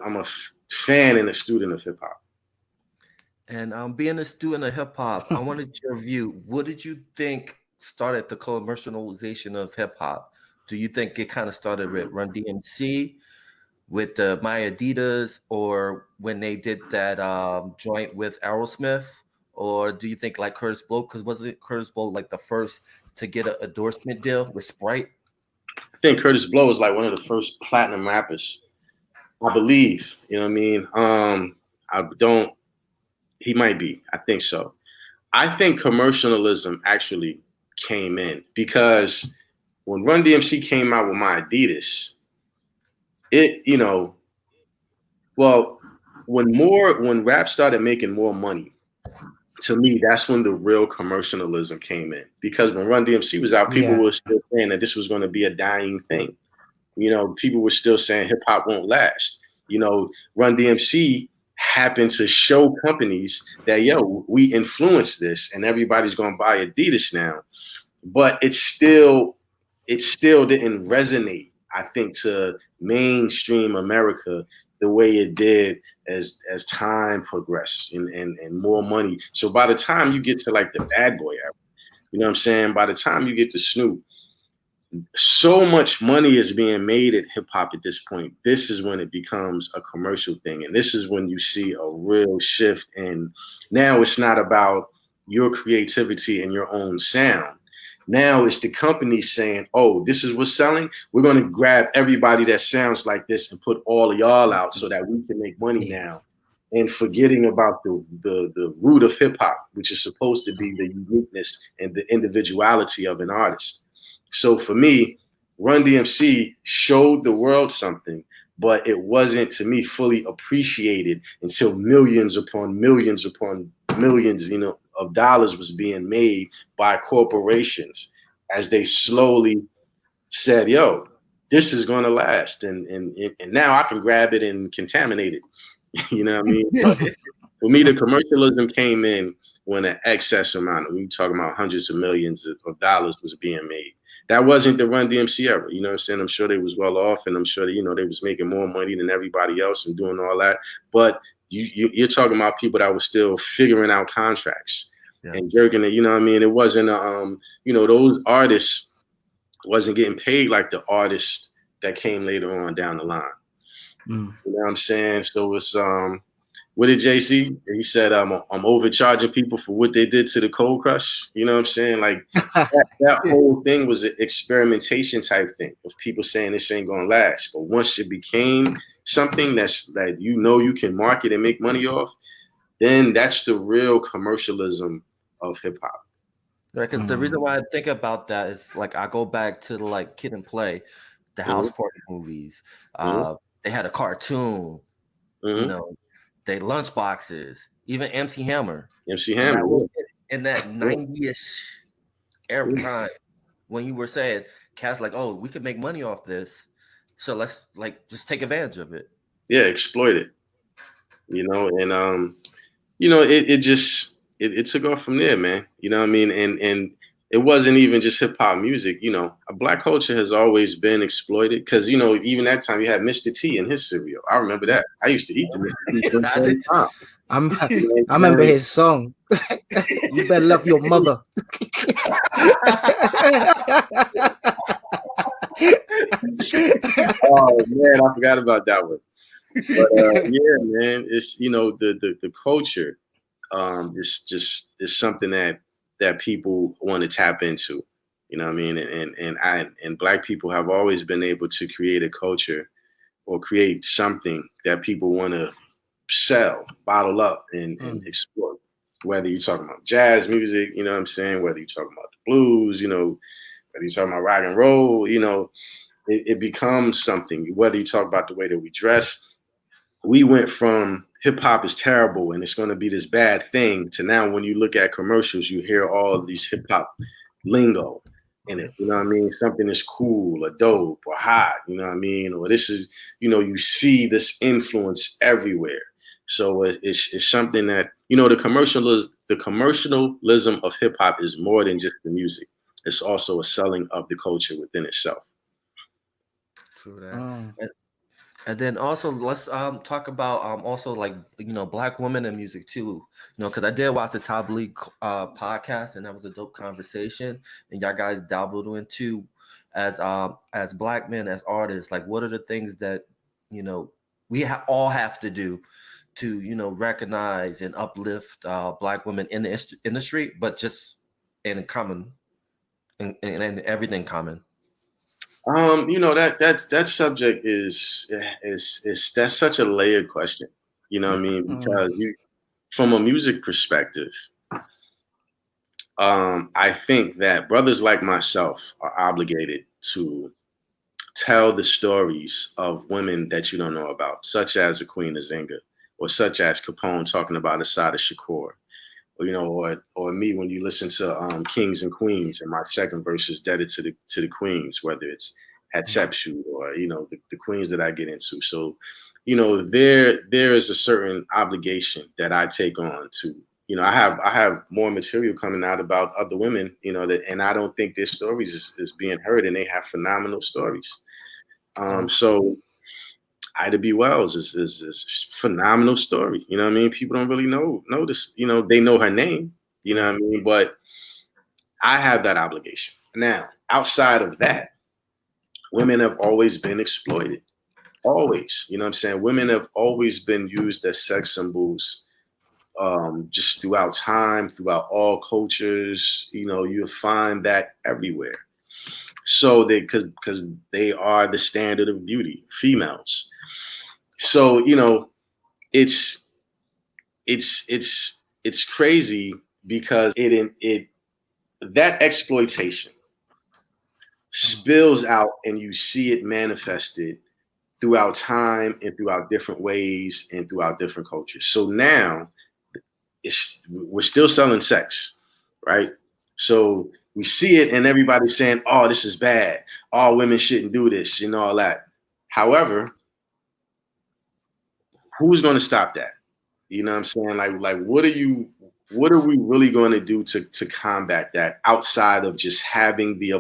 I'm a fan and a student of hip hop. And being a student of hip hop, I wanted your view. What did you think started the commercialization of hip hop? Do you think it kind of started with Run DMC, with the My Adidas, or when they did that joint with Aerosmith? Or do you think like Curtis Blow? Because wasn't Curtis Blow like the first to get an endorsement deal with Sprite? I think Curtis Blow is like one of the first platinum rappers, I believe. You know what I mean? I don't. He might be. I think so. I think commercialism actually came in because when Run DMC came out with My Adidas, well, when rap started making more money, to me, that's when the real commercialism came in. Because when Run DMC was out, people were still saying that this was going to be a dying thing. People were still saying hip hop won't last. Run DMC happened to show companies that, we influenced this and everybody's going to buy Adidas now. But it still didn't resonate, I think, to mainstream America the way it did as time progressed and more money. So by the time you get to like the Bad Boy era, you know what I'm saying? By the time you get to Snoop, so much money is being made at hip hop at this point. This is when it becomes a commercial thing. And this is when you see a real shift. And now it's not about your creativity and your own sound. Now it's the company saying, oh, this is what's selling. We're going to grab everybody that sounds like this and put all of y'all out so that we can make money now. And forgetting about the root of hip hop, which is supposed to be the uniqueness and the individuality of an artist. So for me, Run DMC showed the world something, but it wasn't, to me, fully appreciated until millions upon millions upon millions, of dollars was being made by corporations as they slowly said, yo, this is going to last. And now I can grab it and contaminate it. You know what I mean? But for me, the commercialism came in when an excess amount, we talking about hundreds of millions of dollars was being made. That wasn't the Run DMC era. You know what I'm saying? I'm sure they was well off, and I'm sure that, they was making more money than everybody else and doing all that. But you're talking about people that were still figuring out contracts and jerking it. You know what I mean? It wasn't, those artists wasn't getting paid like the artists that came later on down the line. You know what I'm saying? So it's, what did JC? He said, I'm overcharging people for what they did to the Cold Crush. You know what I'm saying? Like that whole thing was an experimentation type thing of people saying this ain't gonna last. But once it became something that you can market and make money off, then that's the real commercialism of hip hop. Right, because the reason why I think about that is like I go back to like Kid and Play, the House Party movies. They had a cartoon, they lunch boxes, even MC Hammer. In that 90-ish era time when you were saying, cats like, oh, we could make money off this, so let's like just take advantage of it. Yeah, exploit it. And it took off from there, man. You know what I mean? And it wasn't even just hip hop music. Black culture has always been exploited because, even that time you had Mr. T in his cereal. I remember that. I used to eat the Mr. T. I remember his song. You better love your mother. Oh man, I forgot about that one. But yeah, man, it's the culture is something that people want to tap into. You know what I mean? And Black people have always been able to create a culture or create something that people want to sell, bottle up, and exploit. Whether you're talking about jazz music, you know what I'm saying? Whether you're talking about the blues, whether you're talking about rock and roll, it becomes something. Whether you talk about the way that we dress, we went from hip hop is terrible and it's going to be this bad thing to now when you look at commercials, you hear all of these hip hop lingo in it. You know what I mean? Something is cool or dope or hot, you know what I mean? Or this is, you see this influence everywhere. So it's something that, the commercialism of hip hop is more than just the music. It's also a selling of the culture within itself. True that. And then also let's talk about also like Black women in music too. Because I did watch the Top League podcast, and that was a dope conversation. And y'all guys dabbled into as Black men, as artists, like what are the things that we all have to do to recognize and uplift Black women in the industry, but just in common, in everything common. That subject is that's such a layered question. You know what I mean? Because from a music perspective, I think that brothers like myself are obligated to tell the stories of women that you don't know about, such as the Queen of Zinga, or such as Capone talking about Assata Shakur, or me when you listen to Kings and Queens, and my second verse is dedicated to the queens, whether it's Hatshepsut or the queens that I get into. So, there is a certain obligation that I take on to. I have more material coming out about other women, and I don't think their stories is being heard, and they have phenomenal stories. So Ida B. Wells is phenomenal story. You know what I mean? People don't really know this. They know her name. You know what I mean? But I have that obligation. Now, outside of that, women have always been exploited. Always. You know what I'm saying? Women have always been used as sex symbols, just throughout time, throughout all cultures. You'll find that everywhere. So because they are the standard of beauty, females. So it's crazy because it that exploitation spills out, and you see it manifested throughout time and throughout different ways and throughout different cultures. So now we're still selling sex, right? So we see it, and everybody's saying, "Oh, this is bad. All women shouldn't do this," and all that. However, who's going to stop that? You know what I'm saying? Like what are we really going to do to combat that outside of just having the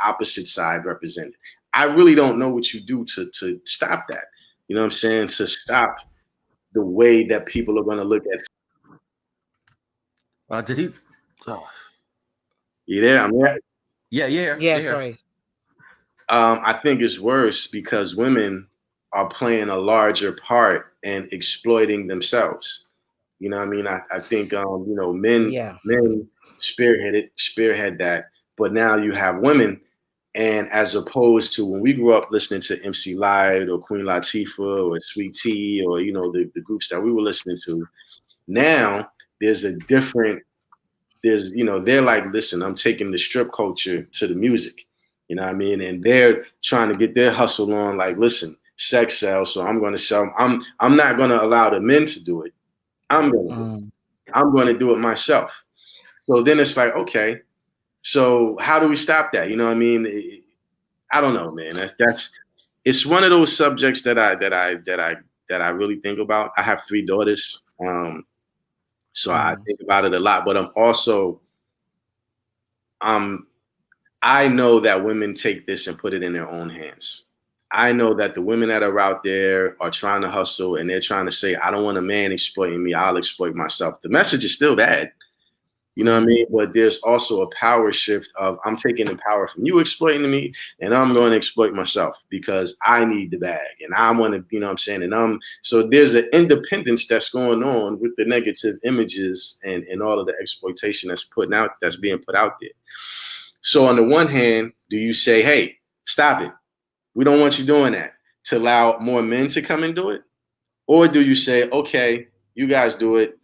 opposite side represented? I really don't know what you do to stop that. You know what I'm saying? To stop the way that people are going to look at. Did he? Oh. You there? I'm there. Yeah. Sorry. I think it's worse because women are playing a larger part in exploiting themselves. You know what I mean? I think men spearhead that, but now you have women, and as opposed to when we grew up listening to MC Lyte or Queen Latifah or Sweet Tea or the groups that we were listening to, now there's they're like, listen, I'm taking the strip culture to the music. You know what I mean? And they're trying to get their hustle on, like, listen, sex sells, so I'm gonna sell. I'm not gonna allow the men to do it. I'm gonna do it myself. So then it's like, okay, so how do we stop that? You know what I mean? I don't know, man. It's one of those subjects that I really think about. I have 3 daughters, so I think about it a lot. But I'm also, I know that women take this and put it in their own hands. I know that the women that are out there are trying to hustle, and they're trying to say, I don't want a man exploiting me. I'll exploit myself. The message is still bad. You know what I mean? But there's also a power shift of, I'm taking the power from you exploiting me, and I'm going to exploit myself because I need the bag, and I want to, you know what I'm saying? And so there's an independence that's going on with the negative images and all of the exploitation that's being put out there. So on the one hand, do you say, hey, stop it? We don't want you doing that, to allow more men to come and do it? Or do you say, okay, you guys do it.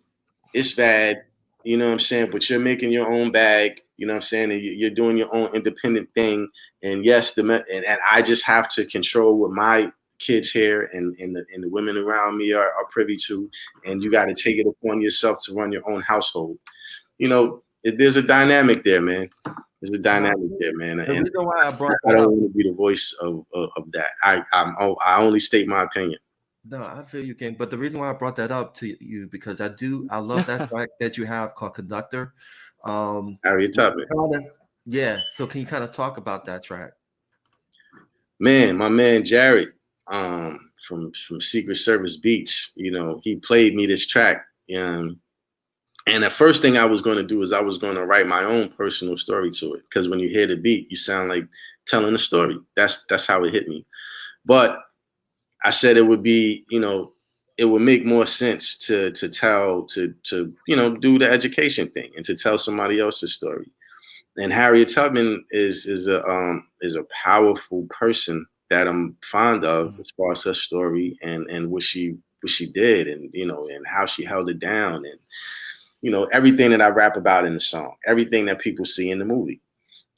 It's bad. You know what I'm saying? But you're making your own bag. You know what I'm saying? And you're doing your own independent thing. And yes, and I just have to control what my kids here and the women around me are privy to. And you got to take it upon yourself to run your own household. There's a dynamic there, man. There's a dynamic there, man. The reason why I brought that up, I don't want to be the voice of that. I only state my opinion. No, I feel you, King. But the reason why I brought that up to you, because I love that track that you have called Conductor. Harriet Tubman. Yeah. So can you kind of talk about that track? Man, my man Jared, from Secret Service Beats. You know, he played me this track. And the first thing I was going to do is I was going to write my own personal story to it, because when you hear the beat, you sound like telling a story. That's how it hit me. But I said it would be, you know, it would make more sense to you know, do the education thing and to tell somebody else's story. And Harriet Tubman is a powerful person that I'm fond of as far as her story and what she did, and you know, and how she held it down, and you know, everything that I rap about in the song, everything that people see in the movie.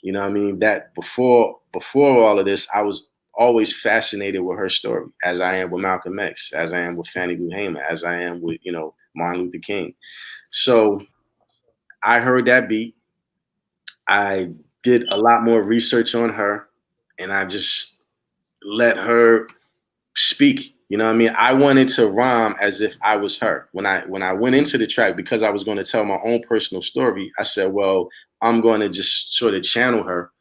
You know what I mean? That before all of this, I was always fascinated with her story, as I am with Malcolm X, as I am with Fannie Lou Hamer, as I am with, you know, Martin Luther King. So I heard that beat. I did a lot more research on her, and I just let her speak. You know what I mean? I wanted to rhyme as if I was her. When I went into the track, because I was going to tell my own personal story, I said, well, I'm going to just sort of channel her,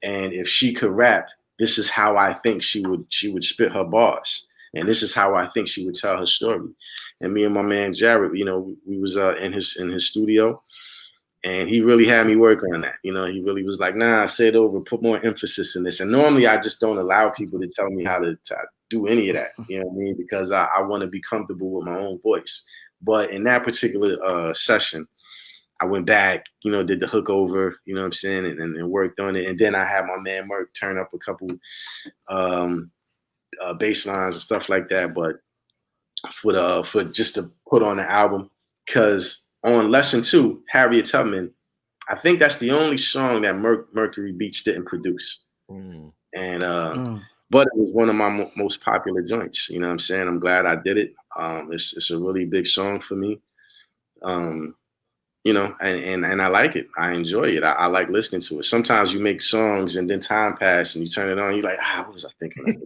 and if she could rap, this is how I think she would spit her bars, and this is how I think she would tell her story. And me and my man Jared, you know, we was in his studio, and he really had me work on that. You know, he really was like, nah, say it over, put more emphasis in this. And normally I just don't allow people to tell me how to do any of that, you know what I mean? Because I want to be comfortable with my own voice. But in that particular session, I went back, you know, did the hook over, you know what I'm saying, and worked on it. And then I had my man Merk turn up a couple bass lines and stuff like that. But for just to put on the album, because on Lesson 2, Harriet Tubman, I think that's the only song that Mercury Beats didn't produce. And but it was one of my most popular joints. You know what I'm saying? I'm glad I did it. It's a really big song for me. You know, and I like it. I enjoy it. I like listening to it. Sometimes you make songs and then time pass and you turn it on. You're like, what was I thinking?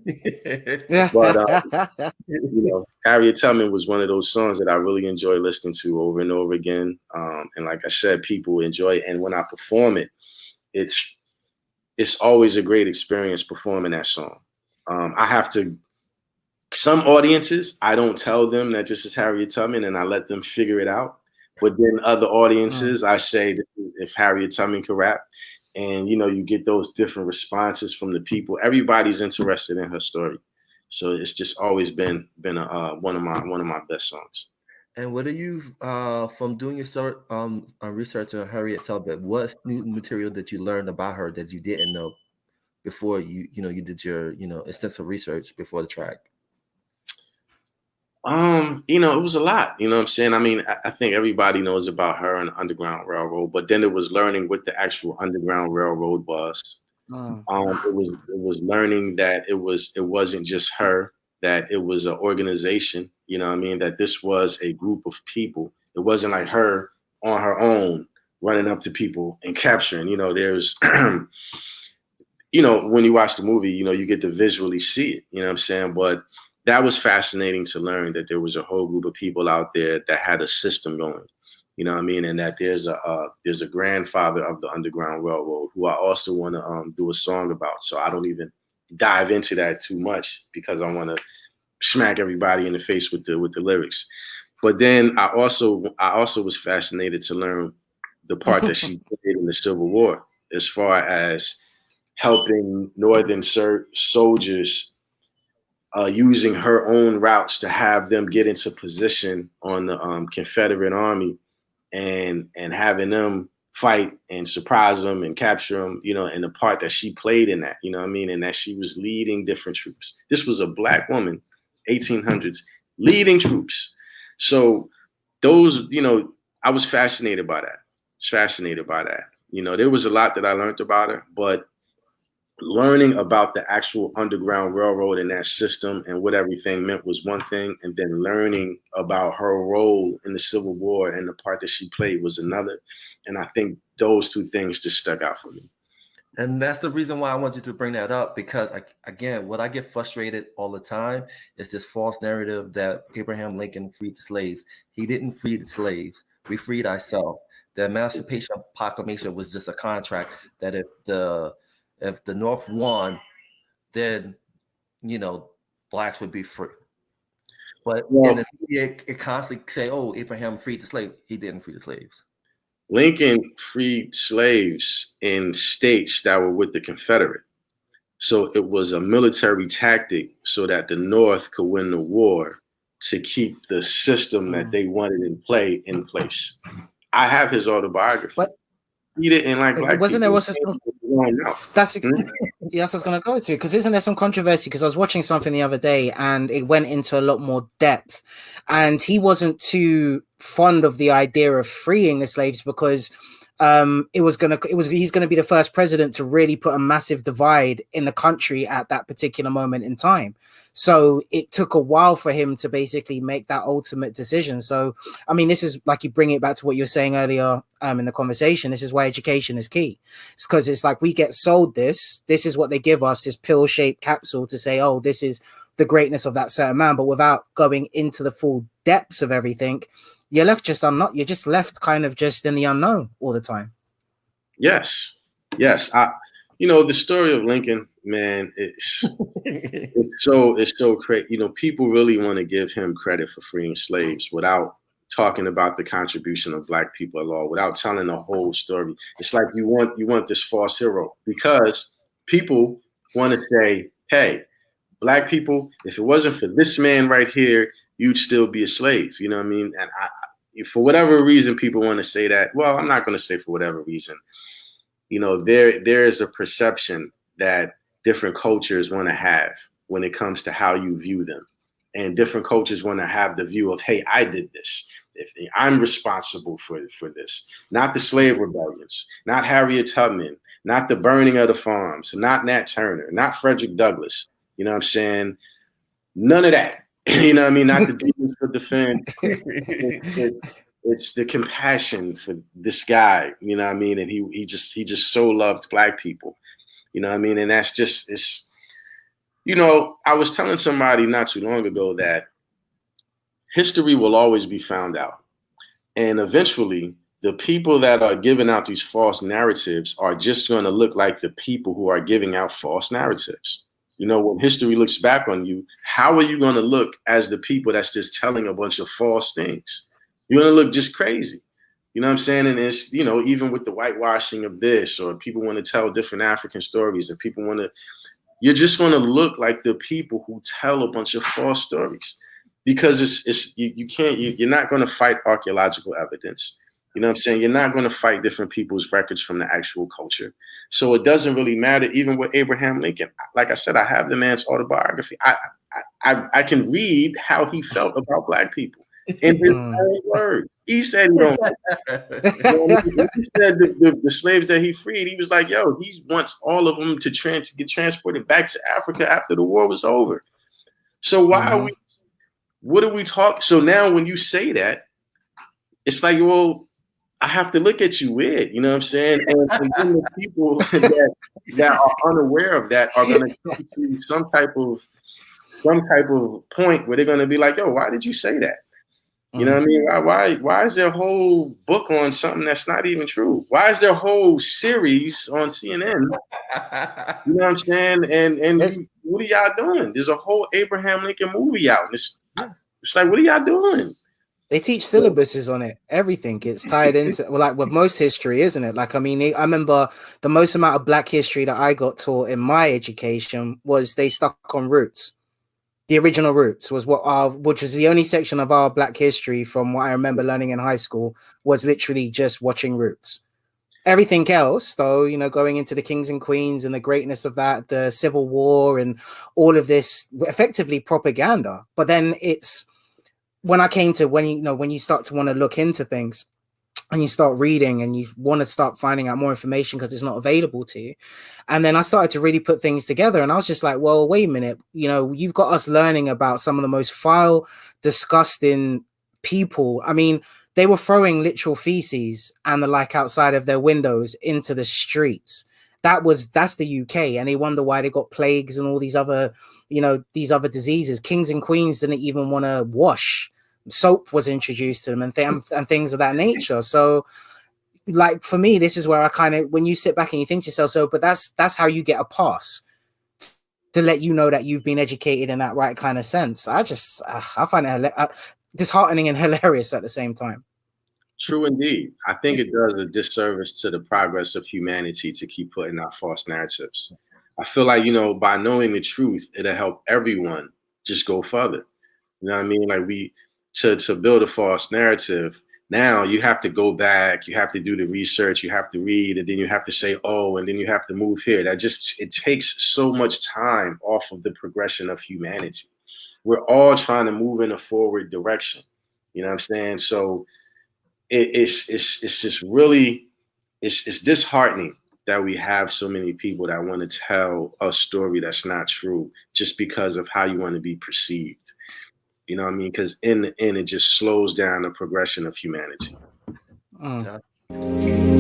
But you know, Harriet Tubman was one of those songs that I really enjoy listening to over and over again. And like I said, people enjoy it. And when I perform it, it's always a great experience performing that song. I have to. Some audiences, I don't tell them that this is Harriet Tubman, and I let them figure it out. But then other audiences, I say, this is if Harriet Tubman could rap, and you know, you get those different responses from the people. Everybody's interested in her story, so it's just always been one of my best songs. And what are you from doing your research on Harriet Tubman? What new material that you learned about her that you didn't know before you did your extensive research before the track? You know, it was a lot, you know what I'm saying? I mean, I think everybody knows about her and the Underground Railroad, but then it was learning what the actual Underground Railroad was. It was learning that it wasn't just her, that it was an organization, you know what I mean? That this was a group of people. It wasn't like her on her own running up to people and capturing, you know, there's, you know, when you watch the movie, you know, you get to visually see it, you know what I'm saying? But that was fascinating to learn that there was a whole group of people out there that had a system going, you know what I mean? And that there's a grandfather of the Underground Railroad who I also want to do a song about. So I don't even dive into that too much because I want to smack everybody in the face with the lyrics. But then I also was fascinated to learn the part that she played in the Civil War as far as helping Northern soldiers using her own routes to have them get into position on the Confederate Army and having them fight and surprise them and capture them, you know, and the part that she played in that, you know what I mean? And that she was leading different troops. This was a Black woman, 1800s, leading troops. So those, you know, I was fascinated by that. You know, there was a lot that I learned about her, but learning about the actual Underground Railroad and that system and what everything meant was one thing, and then learning about her role in the Civil War and the part that she played was another. And I think those two things just stuck out for me. And that's the reason why I want you to bring that up, because again, what I get frustrated all the time is this false narrative that Abraham Lincoln freed the slaves. He didn't free the slaves. We freed ourselves. The Emancipation Proclamation was just a contract that if the North won, then, you know, blacks would be free. But in the media, it constantly say, "Oh, Abraham freed the slave." He didn't free the slaves. Lincoln freed slaves in states that were with the Confederate. So it was a military tactic so that the North could win the war to keep the system that they wanted in place. I have his autobiography. But he didn't like black wasn't people. There also some, that's yeah, that's what I was going to go to, because isn't there some controversy? Because I was watching something the other day and it went into a lot more depth, and he wasn't too fond of the idea of freeing the slaves because he's going to be the first president to really put a massive divide in the country at that particular moment in time. So it took a while for him to basically make that ultimate decision. So, I mean, this is like, you bring it back to what you were saying earlier in the conversation. This is why education is key. It's because it's like we get sold this is what they give us, this pill-shaped capsule to say, oh, this is the greatness of that certain man. But without going into the full depths of everything, you're left just you're just left kind of just in the unknown all the time. Yes. The story of Lincoln, man, it's so crazy. People really want to give him credit for freeing slaves without talking about the contribution of black people at all, without telling the whole story. It's like you want this false hero, because people want to say, hey, black people, if it wasn't for this man right here, you'd still be a slave. You know what I mean? And for whatever reason, people want to say that. Well, I'm not going to say for whatever reason. There is a perception that different cultures want to have when it comes to how you view them. And different cultures want to have the view of, hey, I did this. I'm responsible for this. Not the slave rebellions, not Harriet Tubman, not the burning of the farms, not Nat Turner, not Frederick Douglass. You know what I'm saying? None of that. You know what I mean? Not the demons for defense. It's the compassion for this guy, you know what I mean? And he just so loved black people, you know what I mean? And that's just, it's, I was telling somebody not too long ago that history will always be found out. And eventually the people that are giving out these false narratives are just going to look like the people who are giving out false narratives. When history looks back on you, how are you going to look as the people that's just telling a bunch of false things? You're going to look just crazy. You know what I'm saying? And it's, even with the whitewashing of this, or people want to tell different African stories, and people want to, you're just going to look like the people who tell a bunch of false stories, because you're not going to fight archaeological evidence. You know what I'm saying? You're not going to fight different people's records from the actual culture. So it doesn't really matter. Even with Abraham Lincoln, like I said, I have the man's autobiography. I can read how he felt about black people. In his own words, he said he don't. He said the slaves that he freed, he was like, "Yo, he wants all of them to get transported back to Africa after the war was over." So what are we talking? So now when you say that, it's like, well, I have to look at you weird. You know what I'm saying? And then the people that are unaware of that are going to come to some type of point where they're going to be like, "Yo, why did you say that?" You know what I mean? Why is there a whole book on something that's not even true? Why is there a whole series on CNN? You know what I'm saying? And what are y'all doing? There's a whole Abraham Lincoln movie out. It's like, what are y'all doing? They teach syllabuses on it. Everything gets tied into, like with most history, isn't it? Like, I mean, I remember the most amount of black history that I got taught in my education was they stuck on roots. The original roots was which was the only section of our black history from what I remember learning in high school, was literally just watching roots. Everything else, though, going into the kings and queens and the greatness of that, the Civil War and all of this, effectively propaganda. But then it's when you start to want to look into things, and you start reading and you want to start finding out more information because it's not available to you. And then I started to really put things together, and I was just like, well, wait a minute, you've got us learning about some of the most vile, disgusting people. I mean, they were throwing literal feces and the like outside of their windows into the streets. That's the UK, and they wonder why they got plagues and all these other diseases. Kings and queens didn't even want to wash. Soap was introduced to them and things of that nature. So, like, for me, this is where I kind of, when you sit back and you think to yourself, but that's how you get a pass to let you know that you've been educated in that right kind of sense. I find it disheartening and hilarious at the same time. True indeed. I think it does a disservice to the progress of humanity to keep putting out false narratives. I feel like, you know, by knowing the truth, it'll help everyone just go further. You know what I mean? Like to build a false narrative, now you have to go back, you have to do the research, you have to read, and then you have to say, oh, and then you have to move here. It takes so much time off of the progression of humanity. We're all trying to move in a forward direction. You know what I'm saying? So it's just really, it's disheartening that we have so many people that want to tell a story that's not true just because of how you want to be perceived. You know what I mean? Because in the end, it just slows down the progression of humanity. Mm.